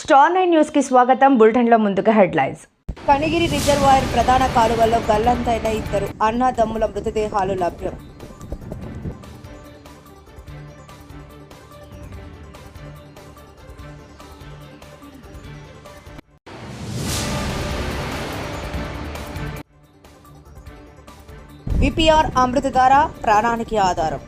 Star 9 news కి స్వాగతం. Bulletin లో ముందుగా హెడ్లైన్స్. కనిగిరి రిజర్వాయర్ ప్రధాన కాలువలో గల్లంతైన ఇద్దరు అన్నదమ్ముల మృతదేహాలు లభ్యం. విపిఆర్ అమృతధార ప్రాణానికి ఆధారం.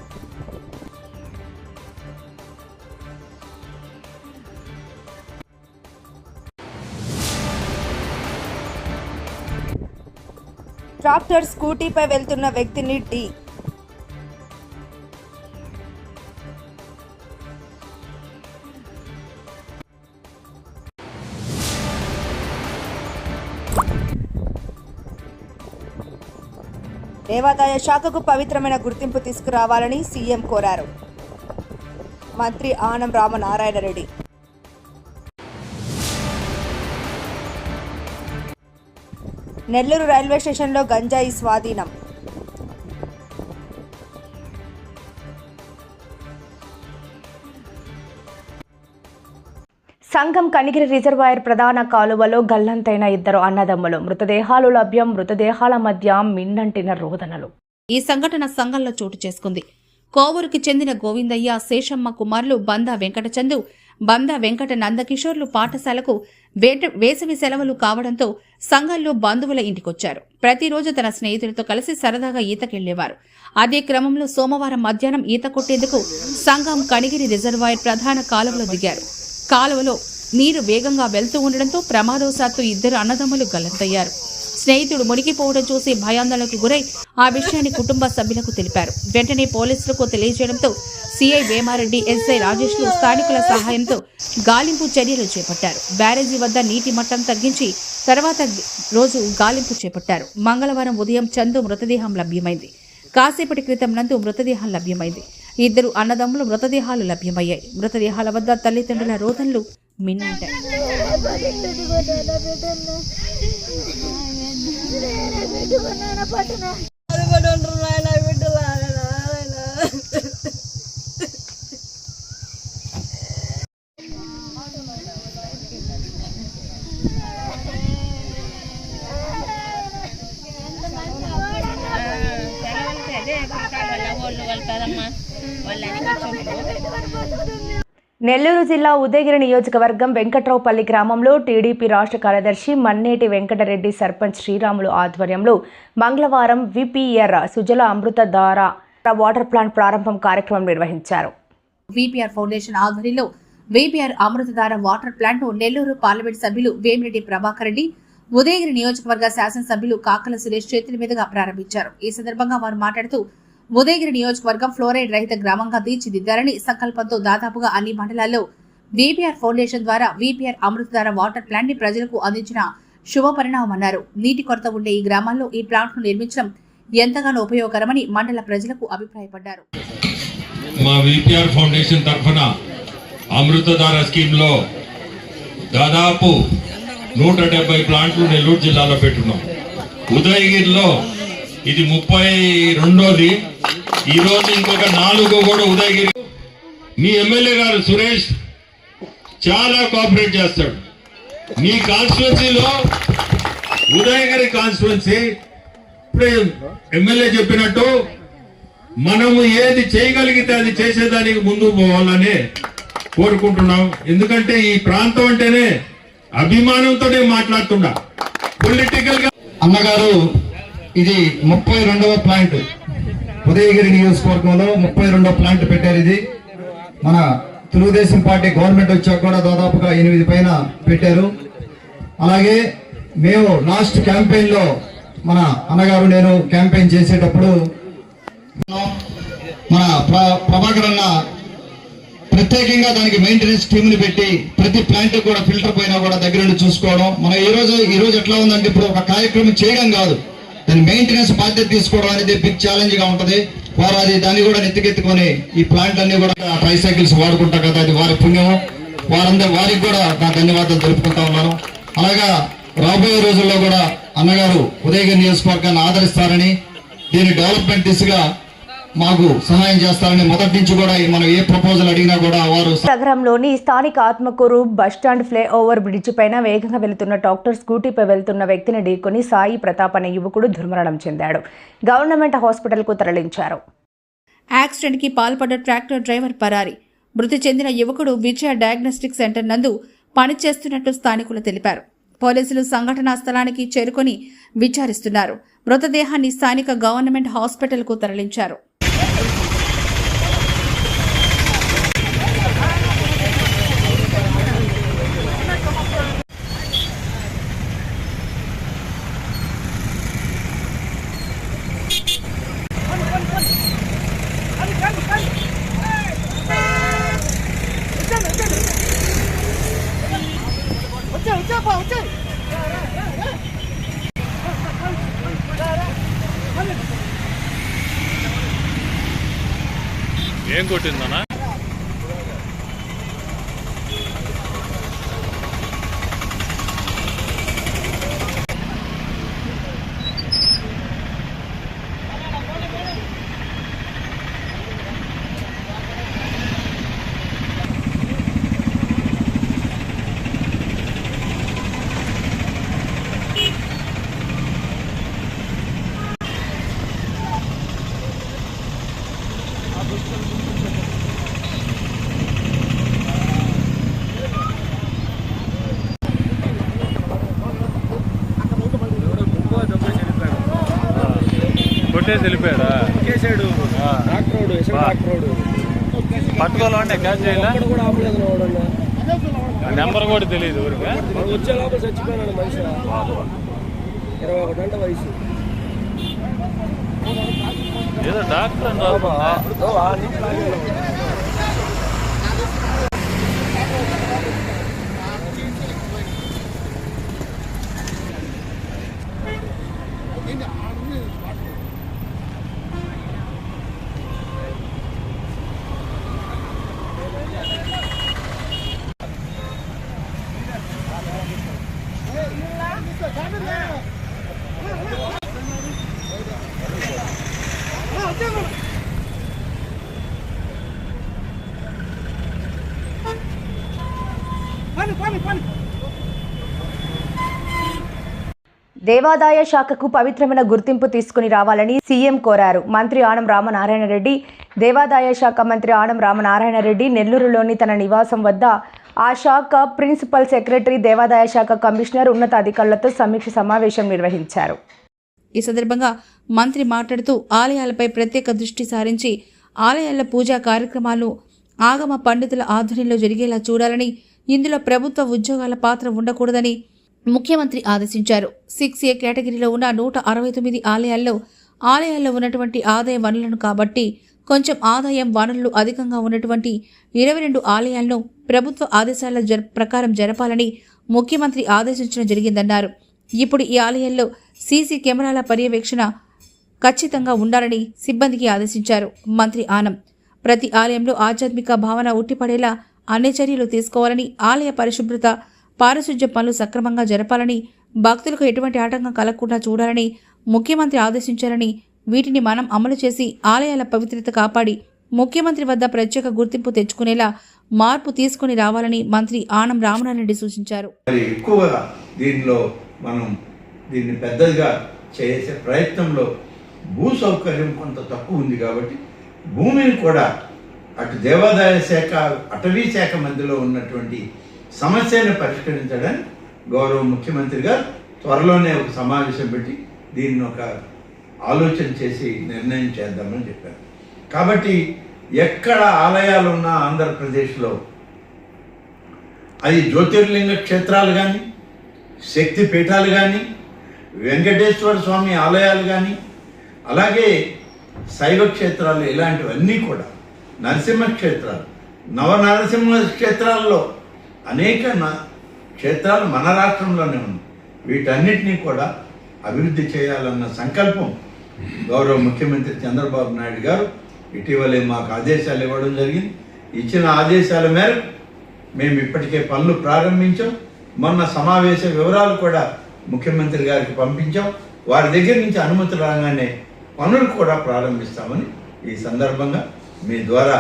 ట్రాక్టర్ స్కూటీపై వెళ్తున్న వ్యక్తిని ఢీ. దేవాదాయ శాఖకు పవిత్రమైన గుర్తింపు తీసుకురావాలని సీఎం కోరారు. మంత్రి ఆనం రామనారాయణ రెడ్డి. నెల్లూరు రైల్వే స్టేషన్లో గంజాయి స్వాధీనం. సంఘం కనిగిరి రిజర్వాయర్ ప్రధాన కాలువలో గల్లంతైన ఇద్దరు అన్నదమ్ములు మృతదేహాలు లభ్యం. మృతదేహాల మధ్య మిన్నంటిన రోదనలు. ఈ సంఘటన సంఘంలో చోటు చేసుకుంది. కోవూరుకి చెందిన గోవిందయ్య, శేషమ్మ కుమారులు బందా వెంకటచందు, బందా వెంకట నందకిషోర్లు పాఠశాలకు వేసవి సెలవులు కావడంతో సంఘంలో బంధువుల ఇంటికొచ్చారు. ప్రతిరోజు తన స్నేహితులతో కలిసి సరదాగా ఈతకెళ్లేవారు. అదే క్రమంలో సోమవారం మధ్యాహ్నం ఈత కొట్టేందుకు సంఘం కనిగిరి రిజర్వాయర్ ప్రధాన కాలువలో దిగారు. కాలువలో నీరు వేగంగా వెళ్తూ ఉండడంతో ప్రమాదవశాత్తు ఇద్దరు అన్నదమ్ములు గల్లంతయ్యారు. స్నేహితుడు మునిగిపోవడం చూసి భయాందోళనకు గురై ఆ విషయాన్ని కుటుంబ సభ్యులకు తెలిపారు. వెంటనే పోలీసులకు తెలియజేయడంతో సీఐ వేమారెడ్డి, ఎస్ఐ రాజేష్లు స్థానికుల సహాయంతో గాలింపు చర్యలు చేపట్టారు. బ్యారేజీ వద్ద నీటి మట్టం తగ్గించి తర్వాత రోజు గాలింపు చేపట్టారు. మంగళవారం ఉదయం చందు మృతదేహం లభ్యమైంది. కాసేపటి క్రితం నందు మృతదేహం లభ్యమైంది. ఇద్దరు అన్నదమ్ముల మృతదేహాలు లభ్యమయ్యాయి. మృతదేహాల వద్ద తల్లిదండ్రుల రోదనలు మిన్నంటాయి. నెల్లూరు జిల్లా ఉదయగిరి నియోజకవర్గం వెంకట్రావుపల్లి గ్రామంలో టీడీపీ రాష్ట్ర కార్యదర్శి మన్నేటి వెంకటరెడ్డి, సర్పంచ్ శ్రీరాములు ఆధ్వర్యంలో మంగళవారం VPR Sujala Amruthadhara water plant ప్రారంభం కార్యక్రమం నిర్వహించారు. విపిఆర్ ఫౌండేషన్ ఆధ్వర్యంలో విపిఆర్ అమృతధార వాటర్ ప్లాంట్ ను నెల్లూరు పార్లమెంట్ సభ్యులు వేమిరెడ్డి ప్రభాకర్ రెడ్డి, ఉదయగిరి నియోజకవర్గ శాసనసభ్యులు కాకల సురేష్ చేతుల మీదుగా ప్రారంభించారు. ఈ సందర్భంగా వారు మాట్లాడుతూ ఉదయగిరి నియోజకవర్గం ఫ్లోరైడ్ రహిత గ్రామంగా తీర్చిదిద్దారని సంకల్పంతో దాదాపుగా అన్ని మండలాల్లో విపిఆర్ ఫౌండేషన్ ద్వారా విపిఆర్ అమృతధార వాటర్ ప్లాంట్ ని ప్రజలకు అందించిన శుభ పరిణామమన్నారు. నీటి కొరత ఉండే ఈ గ్రామాల్లో ఈ ప్లాంట్ ను నిర్మించడం ఎంతగానో ఉపయోగకరమని మండల ప్రజలకు అభిప్రాయపడ్డారు. మా విపిఆర్ ఫౌండేషన్ తరఫున అమృతధార స్కీమ్ లో దాదాపు 170 ప్లాంట్లు నెల్లూరు జిల్లాలో పెట్టున్నాం. ఉదయగిరిలో ఇది 32ది. ఈ రోజు ఇంకొక 4 కూడా ఉదయగిరి. మీ ఎమ్మెల్యే గారు సురేష్ చాలా కోఆపరేట్ చేస్తాడు. మీ కాన్స్టిట్యున్సీలో ఉదయగిరి కాన్స్టిట్యున్సీ ఇప్పుడే ఎమ్మెల్యే చెప్పినట్టు మనము ఏది చేయగలిగితే అది చేసేదానికి ముందుకు పోవాలని కోరుకుంటున్నాం. ఎందుకంటే ఈ ప్రాంతం అంటేనే అభిమానంతోనే మాట్లాడుతున్నా. పొలిటికల్ గా అన్నగారు ఇది 32వ ప్లాంట్ ఉదయగిరి నియోజకవర్గంలో 32వ ప్లాంట్ పెట్టారు. ఇది మన తెలుగుదేశం పార్టీ గవర్నమెంట్ వచ్చాక కూడా దాదాపుగా 8 పైన పెట్టారు. అలాగే మేము లాస్ట్ క్యాంపెయిన్ లో మన అన్నగారు నేను క్యాంపెయిన్ చేసేటప్పుడు మన ప్రభాకర్ అన్న ప్రత్యేకంగా దానికి మెయింటెనెన్స్ టీమ్ ని పెట్టి ప్రతి ప్లాంట్ కూడా ఫిల్టర్ పైన కూడా దగ్గర నుండి చూసుకోవడం. మన ఈ రోజు ఎట్లా ఉందంటే ఇప్పుడు ఒక కార్యక్రమం చేయడం కాదు, దాని మెయింటెనెన్స్ బాధ్యత తీసుకోవడం అనేది బిగ్ ఛాలెంజ్ గా ఉంటది. వారు అది దాన్ని కూడా నెత్తికెత్తుకొని ఈ ప్లాంట్ అన్ని కూడా ట్రైసైకిల్స్ వాడుకుంటారు కదా, అది వారి పుణ్యం. వారికి కూడా నా ధన్యవాదాలు తెలుపుకుంటా ఉన్నాను. అలాగా రాబోయే రోజుల్లో కూడా అన్నగారు ఉదయగిరి నియోజకవర్గాన్ని ఆదరిస్తారని, దీని డెవలప్మెంట్ దిశగా మాకు సహాయం చేస్తారని మొదటి నుంచి కూడా మనం ఏ ప్రపోజల్ అడిగినా కూడా వారు నగరంలోని స్థానిక ఆత్మకూరు బస్టాండ్ ఫ్లైఓవర్ బ్రిడ్జి పైన వేగంగా వెళుతున్న ట్రాక్టర్ స్కూటీపై వెళ్తున్న వ్యక్తిని ఢీకొని సాయి ప్రతాప్ అనే యువకుడు దుర్మరణం చెందాడు. గవర్నమెంట్ హాస్పిటల్కు తరలించారు. యాక్సిడెంట్కి పాల్పడ్డ ట్రాక్టర్ డ్రైవర్ పరారి. మృతి చెందిన యువకుడు విజయ డయాగ్నోస్టిక్ సెంటర్ నందు పనిచేస్తున్నట్టు స్థానికులు తెలిపారు. పోలీసులు సంఘటనా స్థలానికి చేరుకొని విచారిస్తున్నారు. మృతదేహాన్ని స్థానిక గవర్నమెంట్ హాస్పిటల్కు తరలించారు. ఏం కొట్టిందన్నా? కొట్టేసి వెళ్ళిపోయాడా? పట్టుకోవాలంటే క్యాచ్ చేయాలా? నెంబర్ కూడా తెలియదు ఊరికి. వచ్చే లోపల చచ్చిపోయినాడు మనిషి. 21 గంట వయసు. ఏదో డాక్టర్ దేవాదాయ శాఖకు పవిత్రమైన గుర్తింపు తీసుకుని రావాలని సీఎం కోరారు. మంత్రి ఆనం రామనారాయణ రెడ్డి. దేవాదాయ శాఖ మంత్రి ఆనం రామనారాయణ రెడ్డి నెల్లూరులోని తన నివాసం వద్ద ఆ శాఖ ప్రిన్సిపల్ సెక్రటరీ, దేవాదాయ శాఖ కమిషనర్, ఉన్నతాధికారులతో సమీక్ష సమావేశం నిర్వహించారు. ఈ సందర్భంగా మంత్రి మాట్లాడుతూ ఆలయాలపై ప్రత్యేక దృష్టి సారించి ఆలయాల పూజా కార్యక్రమాలు ఆగమ పండితుల ఆధ్వర్యంలో జరిగేలా చూడాలని, ఇందులో ప్రభుత్వ ఉద్యోగాల పాత్ర ఉండకూడదని ముఖ్యమంత్రి ఆదేశించారు. 6A కేటగిరీలో ఉన్న 169 ఆలయాల్లో ఉన్నటువంటి ఆదాయ వనరులను కాబట్టి కొంచెం ఆదాయం వనరులు అధికంగా ఉన్నటువంటి 22 ఆలయాలను ప్రభుత్వ ఆదేశాల ప్రకారం జరపాలని ముఖ్యమంత్రి ఆదేశించడం జరిగిందన్నారు. ఇప్పుడు ఈ ఆలయాల్లో సీసీ కెమెరాల పర్యవేక్షణ ఖచ్చితంగా ఉండాలని సిబ్బందికి ఆదేశించారు మంత్రి ఆనం. ప్రతి ఆలయంలో ఆధ్యాత్మిక భావన ఉట్టిపడేలా అన్ని చర్యలు తీసుకోవాలని, ఆలయ పరిశుభ్రత, పారిశుధ్య పనులు సక్రమంగా జరపాలని, భక్తులకు ఎటువంటి ఆటంకం కలగకుండా చూడాలని ముఖ్యమంత్రి ఆదేశించారని, వీటిని మనం అమలు చేసి ఆలయాల పవిత్రత కాపాడి ముఖ్యమంత్రి వద్ద ప్రత్యేక గుర్తింపు తెచ్చుకునేలా మార్పు తీసుకుని రావాలని మంత్రి ఆనం రామనారాయణ రెడ్డి సూచించారు. ఎక్కువగా దీన్ని పెద్దదిగా చేసే ప్రయత్నంలో భూ సౌకర్యం కొంత తక్కువ ఉంది కాబట్టి భూమిని కూడా అటు దేవాదాయ శాఖ, అటవీ శాఖ మధ్యలో ఉన్నటువంటి సమస్యను పరిష్కరించడానికి గౌరవ ముఖ్యమంత్రి గారు త్వరలోనే ఒక సమావేశం పెట్టి దీన్ని ఒక ఆలోచన చేసి నిర్ణయం చేద్దామని చెప్పారు. కాబట్టి ఎక్కడ ఆలయాలు ఉన్నా ఆంధ్రప్రదేశ్లో అది జ్యోతిర్లింగ క్షేత్రాలు కానీ, శక్తి పీఠాలు కానీ, వెంకటేశ్వర స్వామి ఆలయాలు కానీ, అలాగే శైవ క్షేత్రాలు, ఇలాంటివన్నీ కూడా నరసింహ క్షేత్రాలు, నవనరసింహ క్షేత్రాల్లో అనేక క్షేత్రాలు మన రాష్ట్రంలోనే ఉన్నాయి. వీటన్నిటినీ కూడా అభివృద్ధి చేయాలన్న సంకల్పం గౌరవ ముఖ్యమంత్రి చంద్రబాబు నాయుడు గారు ఇటీవలే మాకు ఆదేశాలు ఇవ్వడం జరిగింది. ఇచ్చిన ఆదేశాల మేరకు మేము ఇప్పటికే పనులు ప్రారంభించాం. మొన్న సమావేశ వివరాలు కూడా ముఖ్యమంత్రి గారికి పంపించాం. వారి దగ్గర నుంచి అనుమతి రాగానే పనులు కూడా ప్రారంభిస్తామని ఈ సందర్భంగా మీ ద్వారా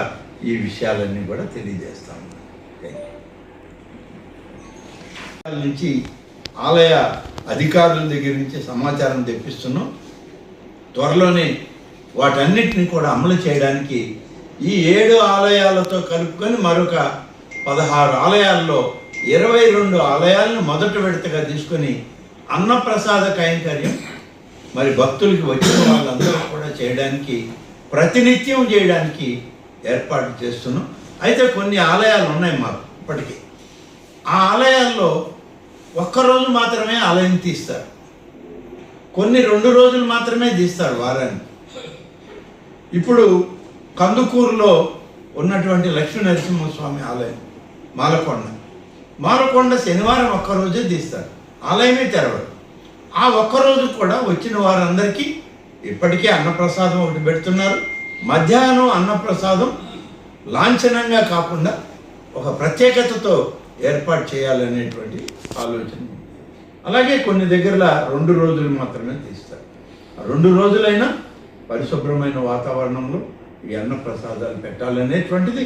ఈ విషయాలన్నీ కూడా తెలియజేస్తాము. నుంచి ఆలయ అధికారుల దగ్గర నుంచి సమాచారం తెప్పిస్తున్నాం. త్వరలోనే వాటన్నిటిని కూడా అమలు చేయడానికి ఈ 7 ఆలయాలతో కలుపుకొని మరొక 16 ఆలయాల్లో 22 ఆలయాలను మొదట విడతగా తీసుకొని అన్నప్రసాద కైంకర్యం మరి భక్తులకి వచ్చిన వాళ్ళందరూ కూడా చేయడానికి ప్రతినిత్యం చేయడానికి ఏర్పాటు చేస్తున్నాం. అయితే కొన్ని ఆలయాలు ఉన్నాయి మాకు ఇప్పటికీ. ఆ ఆలయాల్లో ఒక్కరోజు మాత్రమే ఆలయం తీస్తారు, కొన్ని 2 రోజులు మాత్రమే తీస్తారు వారాన్ని. ఇప్పుడు కందుకూరులో ఉన్నటువంటి లక్ష్మీ నరసింహస్వామి ఆలయం మాలకొండ శనివారం ఒక్కరోజే తీస్తారు, ఆలయమే తెరవరు. ఆ ఒక్కరోజు కూడా వచ్చిన వారందరికీ ఇప్పటికే అన్నప్రసాదం ఒకటి పెడుతున్నారు. మధ్యాహ్నం అన్నప్రసాదం లాంఛనంగా కాకుండా ఒక ప్రత్యేకతతో ఏర్పాటు చేయాలనేటువంటి ఆలోచన. అలాగే కొన్ని దగ్గరలో 2 రోజులు మాత్రమే తీస్తారు. 2 రోజులైనా పరిశుభ్రమైన వాతావరణంలో ఈ అన్నప్రసాదాలు పెట్టాలనేటువంటిది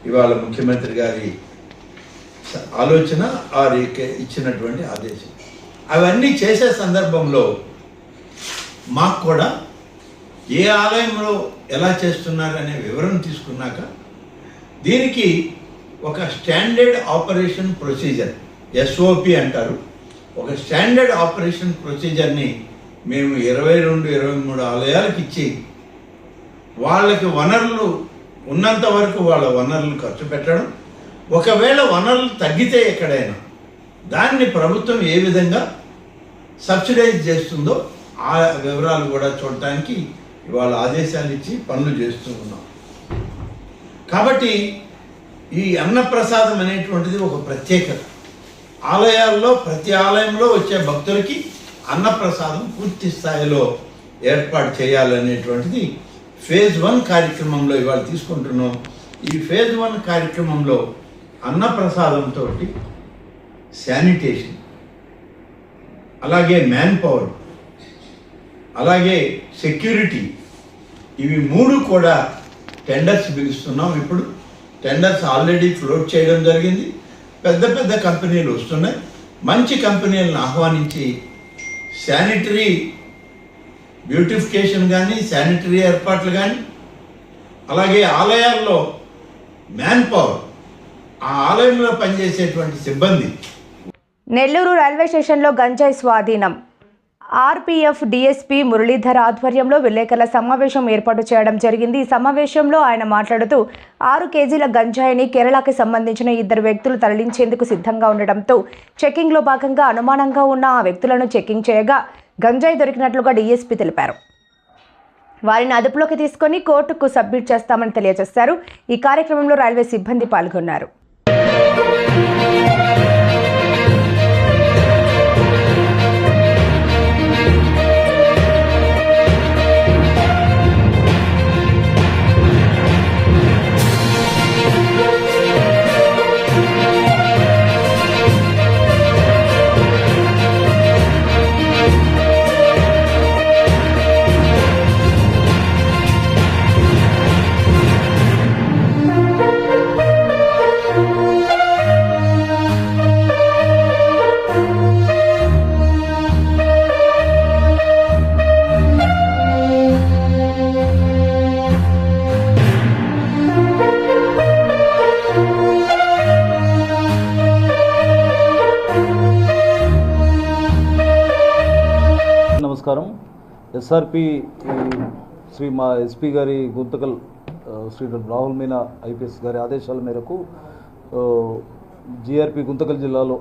ఇవాళ ముఖ్యమంత్రి గారి ఆలోచన, వారికి ఇచ్చినటువంటి ఆదేశం. అవన్నీ చేసే సందర్భంలో మాకు కూడా ఏ ఆలయంలో ఎలా చేస్తున్నారనే వివరం తీసుకున్నాక దీనికి ఒక స్టాండర్డ్ ఆపరేషన్ ప్రొసీజర్, SOP అంటారు, ఒక స్టాండర్డ్ ఆపరేషన్ ప్రొసీజర్ని మేము 22-23 ఆలయాలకు ఇచ్చి వాళ్ళకి వనరులు ఉన్నంత వరకు వాళ్ళ వనరులు ఖర్చు పెట్టడం, ఒకవేళ వనరులు తగ్గితే ఎక్కడైనా దాన్ని ప్రభుత్వం ఏ విధంగా సబ్సిడైజ్ చేస్తుందో ఆ వివరాలు కూడా చూడటానికి ఇవాళ ఆదేశాలు ఇచ్చి పనులు చేస్తూ ఉన్నాం. కాబట్టి ఈ అన్నప్రసాదం అనేటువంటిది ఒక ప్రత్యేకత. ఆలయాల్లో ప్రతి ఆలయంలో వచ్చే భక్తులకి అన్నప్రసాదం పూర్తి స్థాయిలో ఏర్పాటు చేయాలనేటువంటిది ఫేజ్ 1 కార్యక్రమంలో ఇవాళ తీసుకుంటున్నాం. ఈ ఫేజ్ 1 కార్యక్రమంలో అన్నప్రసాదంతో శానిటేషన్, అలాగే మ్యాన్ పవర్, అలాగే సెక్యూరిటీ, ఇవి 3 కూడా టెండర్స్ పిలుస్తున్నాం. ఇప్పుడు టెండర్స్ ఆల్రెడీ ఫ్లోట్ చేయడం జరిగింది. పెద్ద పెద్ద కంపెనీలు వస్తున్నాయి. మంచి కంపెనీలను ఆహ్వానించి శానిటరీ బ్యూటిఫికేషన్ కానీ, శానిటరీ ఏర్పాట్లు కానీ, అలాగే ఆలయాల్లో మ్యాన్ పవర్, ఆ ఆలయంలో పనిచేసేటువంటి సిబ్బంది. నెల్లూరు రైల్వే స్టేషన్లో గంజాయి స్వాధీనం. ఆర్పీఎఫ్ డీఎస్పీ మురళీధర్ ఆధ్వర్యంలో విలేకరుల సమావేశం ఏర్పాటు చేయడం జరిగింది. ఈ సమావేశంలో ఆయన మాట్లాడుతూ 6 కేజీల గంజాయిని కేరళకి సంబంధించిన 2 వ్యక్తులు తరలించేందుకు సిద్ధంగా ఉండడంతో చెకింగ్లో భాగంగా అనుమానంగా ఉన్న ఆ వ్యక్తులను చెకింగ్ చేయగా గంజాయి దొరికినట్లుగా డీఎస్పీ తెలిపారు. వారిని అదుపులోకి తీసుకొని కోర్టుకు సబ్మిట్ చేస్తామని తెలియజేశారు. ఈ కార్యక్రమంలో రైల్వే సిబ్బంది పాల్గొన్నారు. నమస్కారం. ఎస్ఆర్పి శ్రీ మా ఎస్పీ గారి గుంతకల్ శ్రీ రాహుల్ మీనా ఐపీఎస్ గారి ఆదేశాల మేరకు జిఆర్పి గుంతకల్ జిల్లాలో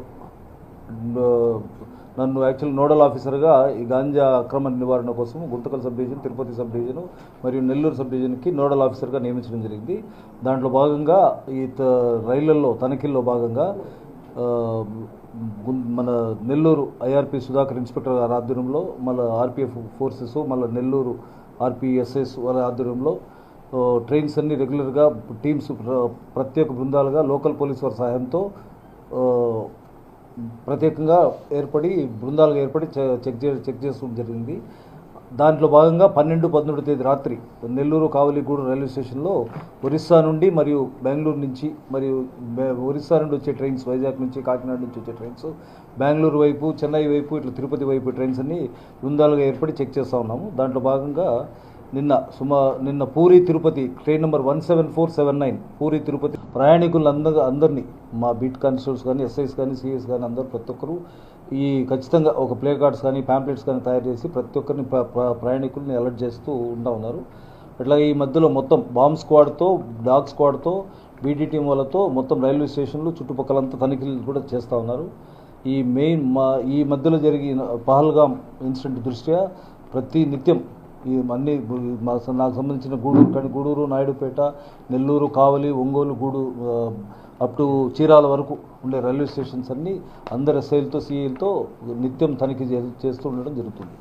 నన్ను యాక్చువల్ నోడల్ ఆఫీసర్గా ఈ గాంజా అక్రమ నివారణ కోసం Guntakal sub division, Tirupati sub division మరియు నెల్లూరు సబ్ డివిజన్కి నోడల్ ఆఫీసర్గా నియమించడం జరిగింది. దాంట్లో భాగంగా ఈ రైళ్లలో తనిఖీల్లో భాగంగా మన నెల్లూరు ఐఆర్పి సుధాకర్ ఇన్స్పెక్టర్ గారి ఆధ్వర్యంలో, మళ్ళీ ఆర్పిఎఫ్ ఫోర్సెస్, మళ్ళీ నెల్లూరు ఆర్పిఎస్ఎస్ వారి ఆధ్వర్యంలో ట్రైన్స్ అన్ని రెగ్యులర్గా టీమ్స్ ప్రత్యేక బృందాలుగా లోకల్ పోలీస్ వారి సహాయంతో ప్రత్యేకంగా బృందాలుగా ఏర్పడి చెక్ చేయడం జరిగింది. దాంట్లో భాగంగా 12-13 తేదీ రాత్రి నెల్లూరు కావలిగూడు రైల్వే స్టేషన్లో ఒరిస్సా నుండి మరియు బెంగళూరు నుంచి మరియు ఒరిస్సా నుండి వచ్చే ట్రైన్స్, వైజాగ్ నుంచి కాకినాడ నుంచి వచ్చే ట్రైన్స్, బెంగళూరు వైపు, చెన్నై వైపు, ఇట్లా తిరుపతి వైపు ట్రైన్స్ అన్ని బృందాలుగా ఏర్పడి చెక్ చేస్తూ ఉన్నాము. దాంట్లో భాగంగా నిన్న పూరి తిరుపతి ట్రైన్ నెంబర్ 17479 పూరి తిరుపతి ప్రయాణికులందరినీ మా బీట్ కానిస్టేబుల్స్ కానీ, ఎస్ఐస్ కానీ, సిఎస్ కానీ అందరూ ప్రతి ఒక్కరూ ఈ ఖచ్చితంగా ఒక ప్లే కార్డ్స్ కానీ, ప్యాంప్లెట్స్ కానీ తయారు చేసి ప్రతి ఒక్కరిని ప్రయాణికుల్ని అలర్ట్ చేస్తూ ఉన్నారు. అట్లా ఈ మధ్యలో మొత్తం బాంబ్ స్క్వాడ్తో, డాగ్ స్క్వాడ్తో, బీడీ టీం వాళ్ళతో మొత్తం రైల్వే స్టేషన్లు చుట్టుపక్కలంతా తనిఖీలు కూడా చేస్తూ ఉన్నారు. ఈ మధ్యలో జరిగిన పహల్గామ్ ఇన్సిడెంట్ దృష్ట్యా ప్రతి నిత్యం ఈ అన్ని నాకు సంబంధించిన గూడూరు, నాయుడుపేట, నెల్లూరు, కావలి, ఒంగోలు, అప్ టు చీరాల వరకు ఉండే రైల్వే స్టేషన్స్ అన్నీ అందరు ఎస్ఐలతో, సిఐలతో నిత్యం తనిఖీ చేస్తూ ఉండడం జరుగుతుంది.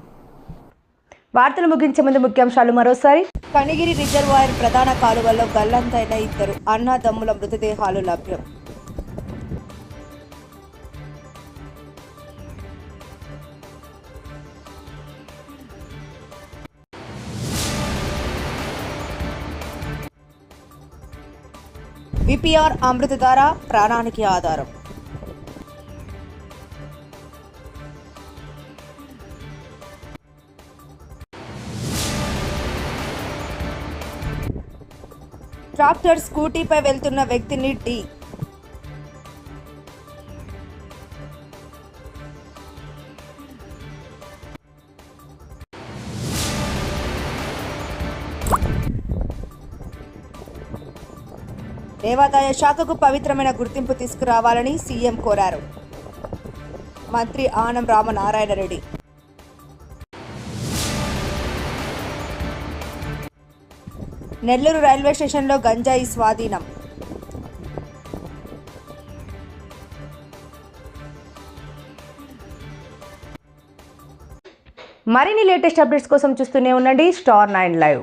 వార్తలు ముగించే ముందు ముఖ్యాంశాలు మరోసారి. కనిగిరి రిజర్వాయర్ ప్రధాన కాలువల్లో గల్లంతైన 2 అన్నదమ్ముల మృతదేహాలు లభ్యం. విపిఆర్ అమృతధార ప్రాణానికి ఆధారం. ట్రాక్టర్ స్కూటీపై వెళ్తున్న వ్యక్తిని ఢీ. దేవాదాయ శాఖకు పవిత్రమైన గుర్తింపు తీసుకురావాలని సీఎం కోరారు. మంత్రి ఆనం రామనారాయణ రెడ్డి. నెల్లూరు రైల్వే స్టేషన్లో గంజాయి స్వాధీనం. మరిన్ని లేటెస్ట్ అప్డేట్స్ కోసం చూస్తూనే ఉండండి Star 9 Live.